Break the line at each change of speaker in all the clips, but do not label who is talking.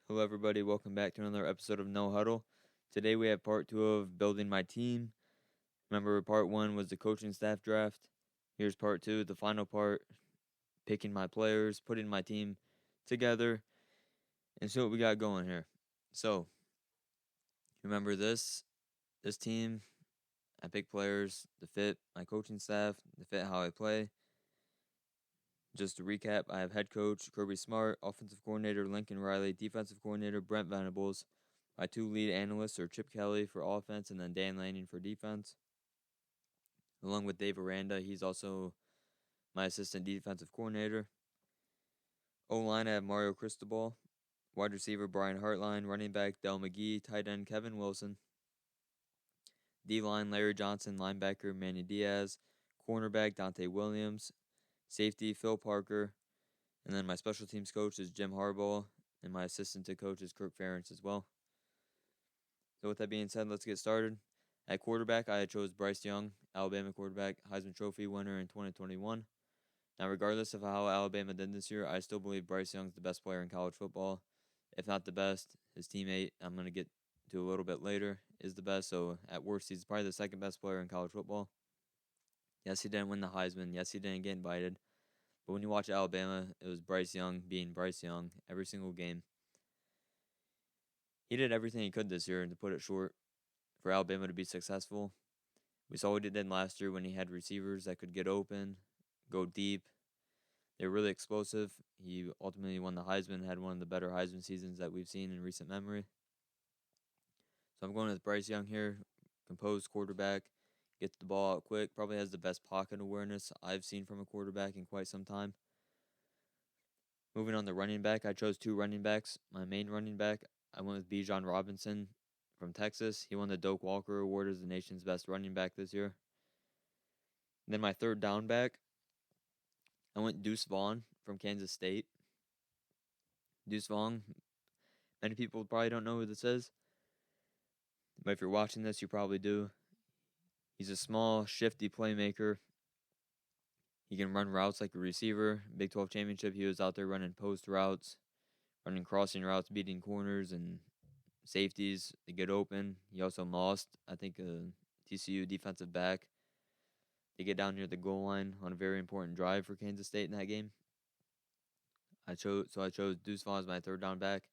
Hello, everybody. Welcome back to another episode of No Huddle. Today we have part 2 of building my team. Remember, part 1 was the coaching staff draft. Here's part 2, the final part, picking my players, putting my team together, and see what we got going here. So, remember this team, I pick players to fit my coaching staff, to fit how I play. Just to recap, I have head coach Kirby Smart, offensive coordinator Lincoln Riley, defensive coordinator Brent Venables. My 2 lead analysts are Chip Kelly for offense and then Dan Lanning for defense. Along with Dave Aranda, he's also my assistant defensive coordinator. O-line, I have Mario Cristobal. Wide receiver Brian Hartline, running back Del McGee, tight end Kevin Wilson. D-line Larry Johnson, linebacker Manny Diaz, cornerback Dante Williams, safety Phil Parker, and then my special teams coach is Jim Harbaugh, and my assistant to coach is Kirk Ferentz as well. So with that being said, let's get started. At quarterback, I chose Bryce Young, Alabama quarterback, Heisman Trophy winner in 2021. Now, regardless of how Alabama did this year, I still believe Bryce Young's the best player in college football. If not the best, his teammate, I'm going to get to a little bit later, is the best. So at worst, he's probably the second best player in college football. Yes, he didn't win the Heisman. Yes, he didn't get invited. But when you watch Alabama, it was Bryce Young being Bryce Young every single game. He did everything he could this year, and to put it short, for Alabama to be successful. We saw what he did last year when he had receivers that could get open, go deep. They were really explosive. He ultimately won the Heisman, had one of the better Heisman seasons that we've seen in recent memory. So I'm going with Bryce Young here, composed quarterback, gets the ball out quick, probably has the best pocket awareness I've seen from a quarterback in quite some time. Moving on to running back, I chose 2 running backs. My main running back, I went with Bijan Robinson from Texas. He won the Doak Walker Award as the nation's best running back this year. Then my third down back, I went Deuce Vaughn from Kansas State. Deuce Vaughn, many people probably don't know who this is, but if you're watching this, you probably do. He's a small, shifty playmaker. He can run routes like a receiver. Big 12 championship, he was out there running post routes, running crossing routes, beating corners and safeties to get open. He also lost, I think, a TCU defensive back. They get down near the goal line on a very important drive for Kansas State in that game. I chose Deuce Vaughn as my third down back.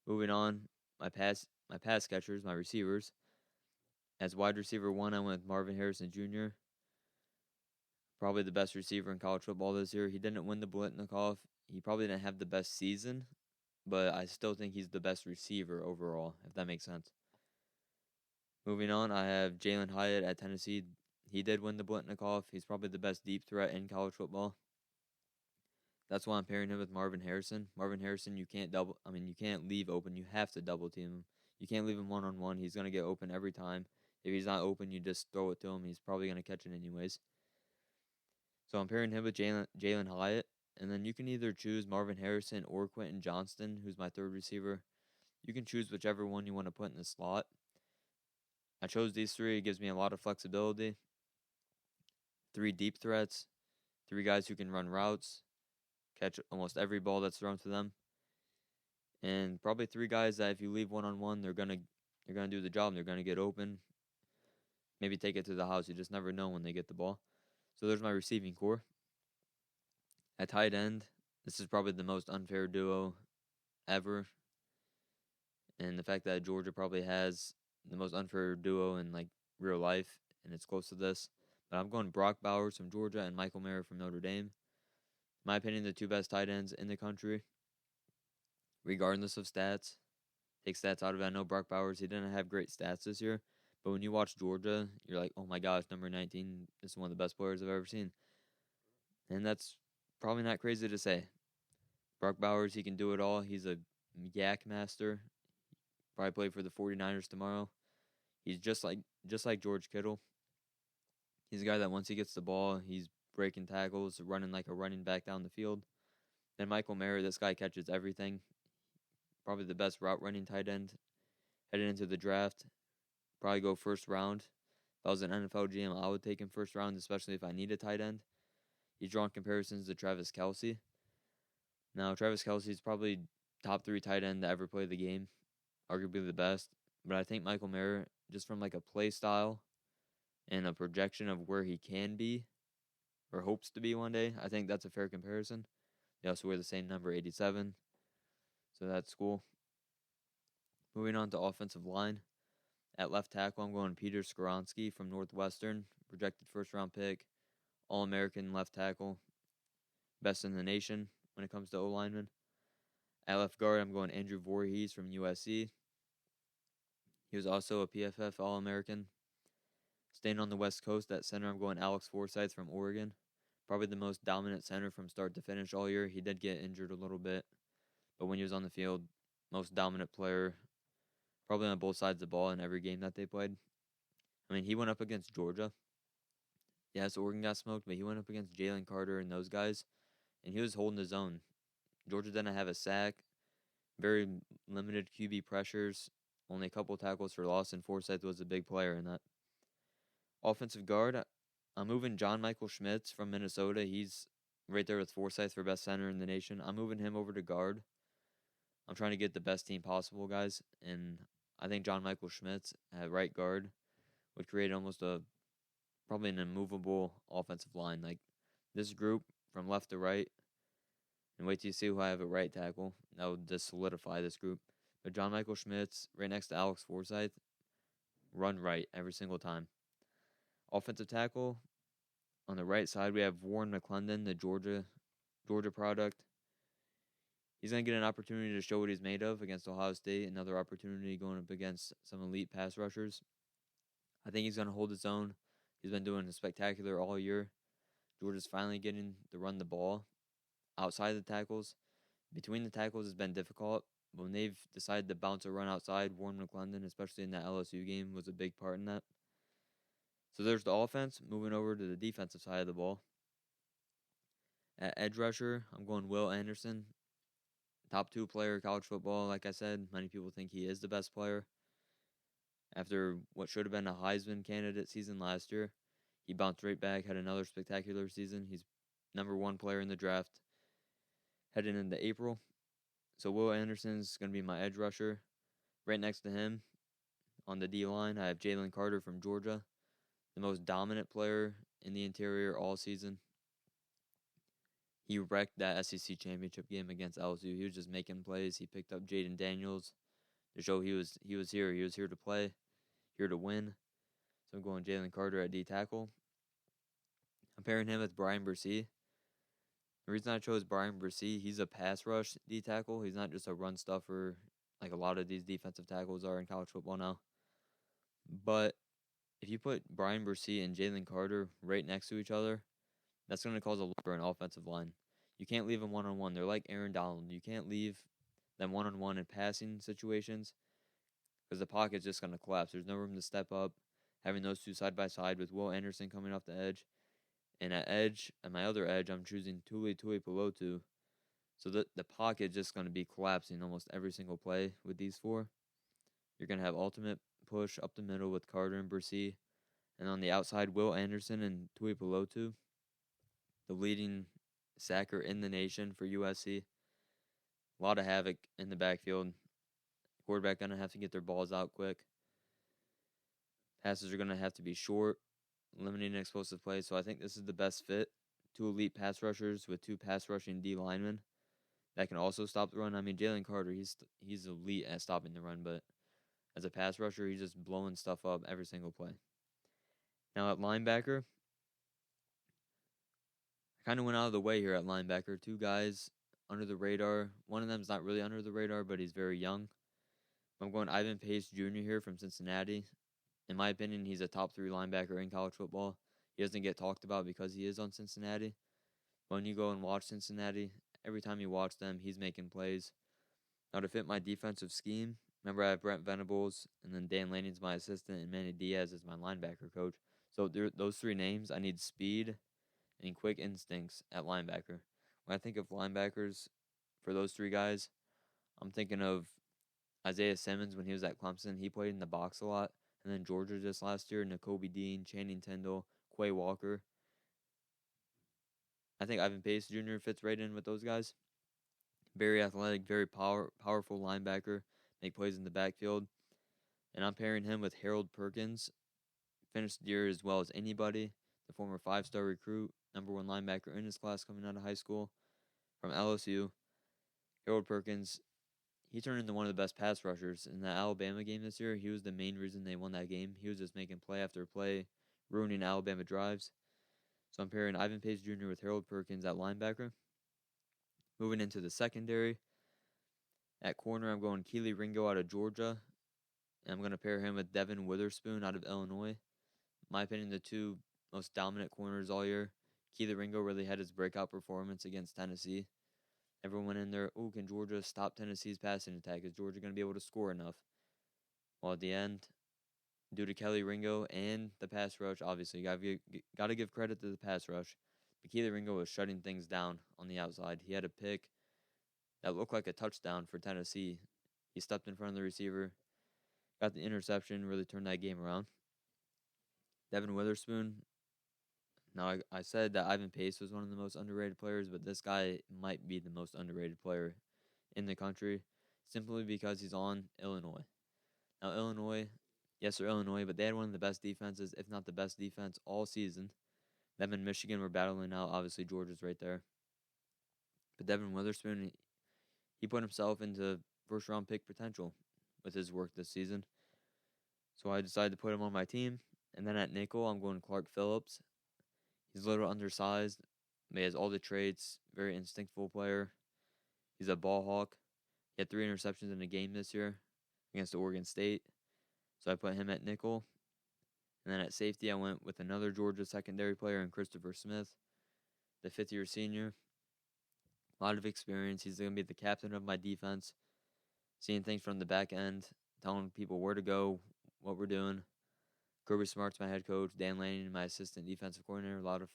Moving on, my pass catchers, my receivers. As wide receiver 1, I went with Marvin Harrison Jr. Probably the best receiver in college football this year. He didn't win the Blitnikoff. He probably didn't have the best season, but I still think he's the best receiver overall, if that makes sense. Moving on, I have Jalen Hyatt at Tennessee. He did win the Blitnikoff. He's probably the best deep threat in college football. That's why I'm pairing him with Marvin Harrison. Marvin Harrison, you can't leave open. You have to double team him. You can't leave him one-on-one. He's going to get open every time. If he's not open, you just throw it to him. He's probably going to catch it anyways. So I'm pairing him with Jalen Hyatt. And then you can either choose Marvin Harrison or Quentin Johnston, who's my third receiver. You can choose whichever one you want to put in the slot. I chose these 3. It gives me a lot of flexibility. 3 deep threats. 3 guys who can run routes, catch almost every ball that's thrown to them. And probably 3 guys that if you leave one-on-one, they're gonna do the job. They're gonna get open. Maybe take it to the house. You just never know when they get the ball. So there's my receiving core. At tight end, this is probably the most unfair duo ever. And the fact that Georgia probably has the most unfair duo in like real life, and it's close to this. But I'm going Brock Bowers from Georgia and Michael Mayer from Notre Dame. In my opinion, the 2 best tight ends in the country, regardless of stats. Take stats out of it. I know Brock Bowers, he didn't have great stats this year, but when you watch Georgia, you're like, oh my gosh, number 19 is one of the best players I've ever seen. And that's probably not crazy to say. Brock Bowers, he can do it all. He's a yak master. Probably play for the 49ers tomorrow. He's just like George Kittle. He's a guy that once he gets the ball, he's breaking tackles, running like a running back down the field. Then Michael Mayer, this guy catches everything. Probably the best route running tight end headed into the draft. Probably go first round. If I was an NFL GM, I would take him first round, especially if I need a tight end. He's drawn comparisons to Travis Kelce. Now, Travis Kelce is probably top 3 tight end to ever play the game, arguably the best. But I think Michael Mayer, just from like a play style and a projection of where he can be or hopes to be one day, I think that's a fair comparison. They also wear the same number, 87, so that's cool. Moving on to offensive line. At left tackle, I'm going Peter Skoronski from Northwestern, projected first-round pick, All-American left tackle, best in the nation when it comes to O-linemen. At left guard, I'm going Andrew Voorhees from USC. He was also a PFF All-American. Staying on the West Coast, at center, I'm going Alex Forsyth from Oregon. Probably the most dominant center from start to finish all year. He did get injured a little bit, but when he was on the field, most dominant player, probably on both sides of the ball in every game that they played. I mean, he went up against Georgia. Yes, Oregon got smoked, but he went up against Jalen Carter and those guys, and he was holding his own. Georgia didn't have a sack, very limited QB pressures, only a couple tackles for loss, and Forsyth was a big player in that. Offensive guard, I'm moving John Michael Schmitz from Minnesota. He's right there with Forsyth for best center in the nation. I'm moving him over to guard. I'm trying to get the best team possible, guys, and I think John Michael Schmitz at right guard would create almost probably an immovable offensive line. Like this group from left to right, and wait till you see who I have at right tackle. That would just solidify this group. But John Michael Schmitz right next to Alex Forsyth, run right every single time. Offensive tackle, on the right side, we have Warren McClendon, the Georgia product. He's going to get an opportunity to show what he's made of against Ohio State, another opportunity going up against some elite pass rushers. I think he's going to hold his own. He's been doing spectacular all year. Georgia's finally getting to run the ball outside the tackles. Between the tackles has been difficult. When they've decided to bounce a run outside, Warren McClendon, especially in that LSU game, was a big part in that. So there's the offense. Moving over to the defensive side of the ball. At edge rusher, I'm going Will Anderson. Top 2 player in college football, like I said. Many people think he is the best player. After what should have been a Heisman candidate season last year, he bounced right back, had another spectacular season. He's number 1 player in the draft heading into April. So Will Anderson's going to be my edge rusher. Right next to him on the D-line, I have Jalen Carter from Georgia, the most dominant player in the interior all season. He wrecked that SEC championship game against LSU. He was just making plays. He picked up Jaden Daniels to show he was here. He was here to play, here to win. So I'm going Jalen Carter at D tackle. I'm pairing him with Brian Bursey. The reason I chose Brian Bursey, he's a pass rush D tackle. He's not just a run stuffer like a lot of these defensive tackles are in college football now. But if you put Brian Bursey and Jalen Carter right next to each other, that's going to cause a lot for an offensive line. You can't leave them one-on-one. They're like Aaron Donald. You can't leave them one-on-one in passing situations because the pocket's just going to collapse. There's no room to step up. Having those two side by side with Will Anderson coming off the edge. And at my other edge, I'm choosing Tuli Tuipulotu. So the pocket just going to be collapsing almost every single play with these 4. You're going to have ultimate push up the middle with Carter and Bursey. And on the outside, Will Anderson and Tuipulotu, the leading sacker in the nation for USC. A lot of havoc in the backfield. Quarterback going to have to get their balls out quick. Passes are going to have to be short, limiting explosive plays. So I think this is the best fit. 2 elite pass rushers with 2 pass rushing D linemen that can also stop the run. I mean, Jalen Carter, he's elite at stopping the run, but as a pass rusher, he's just blowing stuff up every single play. Now at linebacker, I kind of went out of the way here at linebacker. 2 guys under the radar. One of them's not really under the radar, but he's very young. I'm going Ivan Pace Jr. here from Cincinnati. In my opinion, he's a top 3 linebacker in college football. He doesn't get talked about because he is on Cincinnati. But when you go and watch Cincinnati, every time you watch them, he's making plays. Now to fit my defensive scheme, remember I have Brent Venables, and then Dan Lanning's my assistant, and Manny Diaz is my linebacker coach. So those 3 names, I need speed and quick instincts at linebacker. When I think of linebackers for those 3 guys, I'm thinking of Isaiah Simmons when he was at Clemson. He played in the box a lot. And then Georgia just last year, Nakobe Dean, Channing Tindall, Quay Walker. I think Ivan Pace Jr. fits right in with those guys. Very athletic, very powerful linebacker, make plays in the backfield. And I'm pairing him with Harold Perkins. Finished the year as well as anybody. The former 5-star recruit, #1 linebacker in his class coming out of high school from LSU. Harold Perkins, he turned into one of the best pass rushers in the Alabama game this year. He was the main reason they won that game. He was just making play after play, ruining Alabama drives. So I'm pairing Ivan Pace Jr. with Harold Perkins at linebacker. Moving into the secondary, at corner, I'm going Keely Ringo out of Georgia. And I'm going to pair him with Devin Witherspoon out of Illinois. In my opinion, the two most dominant corners all year. Keely Ringo really had his breakout performance against Tennessee. Everyone went in there, can Georgia stop Tennessee's passing attack? Is Georgia going to be able to score enough? Well, at the end, due to Kelly Ringo and the pass rush, obviously, you got to give credit to the pass rush. But Keely Ringo was shutting things down on the outside. He had a pick that looked like a touchdown for Tennessee. He stepped in front of the receiver, got the interception, really turned that game around. Devin Witherspoon. Now, I said that Ivan Pace was one of the most underrated players, but this guy might be the most underrated player in the country simply because he's on Illinois. Now, Illinois, yes, they're Illinois, but they had one of the best defenses, if not the best defense, all season. Them and Michigan were battling out. Obviously, Georgia's right there. But Devin Witherspoon, he put himself into first-round pick potential with his work this season. So I decided to put him on my team. And then at nickel, I'm going Clark Phillips. He's a little undersized, but he has all the traits. Very instinctful player. He's a ball hawk. He had 3 interceptions in a game this year against Oregon State. So I put him at nickel. And then at safety, I went with another Georgia secondary player in Christopher Smith, the 5th-year senior. A lot of experience. He's going to be the captain of my defense, seeing things from the back end, telling people where to go, what we're doing. Kirby Smart's my head coach. Dan Lanning, my assistant defensive coordinator. A lot of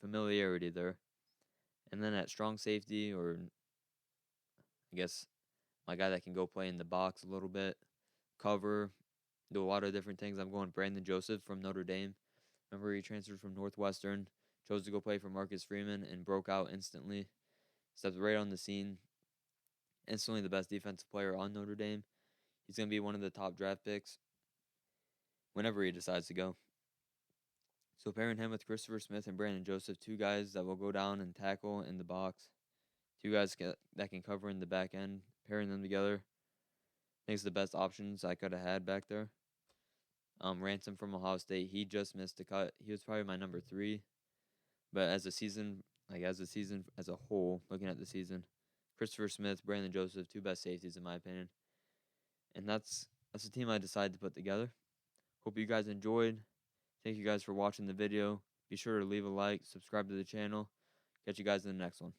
familiarity there. And then at strong safety, or I guess my guy that can go play in the box a little bit, cover, do a lot of different things. I'm going Brandon Joseph from Notre Dame. Remember, he transferred from Northwestern, chose to go play for Marcus Freeman, and broke out instantly. Stepped right on the scene. Instantly the best defensive player on Notre Dame. He's going to be one of the top draft picks whenever he decides to go. So pairing him with Christopher Smith and Brandon Joseph, 2 guys that will go down and tackle in the box, 2 guys that can cover in the back end, pairing them together makes the best options I could have had back there. Ransom from Ohio State, he just missed a cut. He was probably my number 3, but as a season as a whole, looking at the season, Christopher Smith, Brandon Joseph, 2 best safeties in my opinion. And that's the team I decided to put together. Hope you guys enjoyed. Thank you guys for watching the video. Be sure to leave a like, subscribe to the channel. Catch you guys in the next one.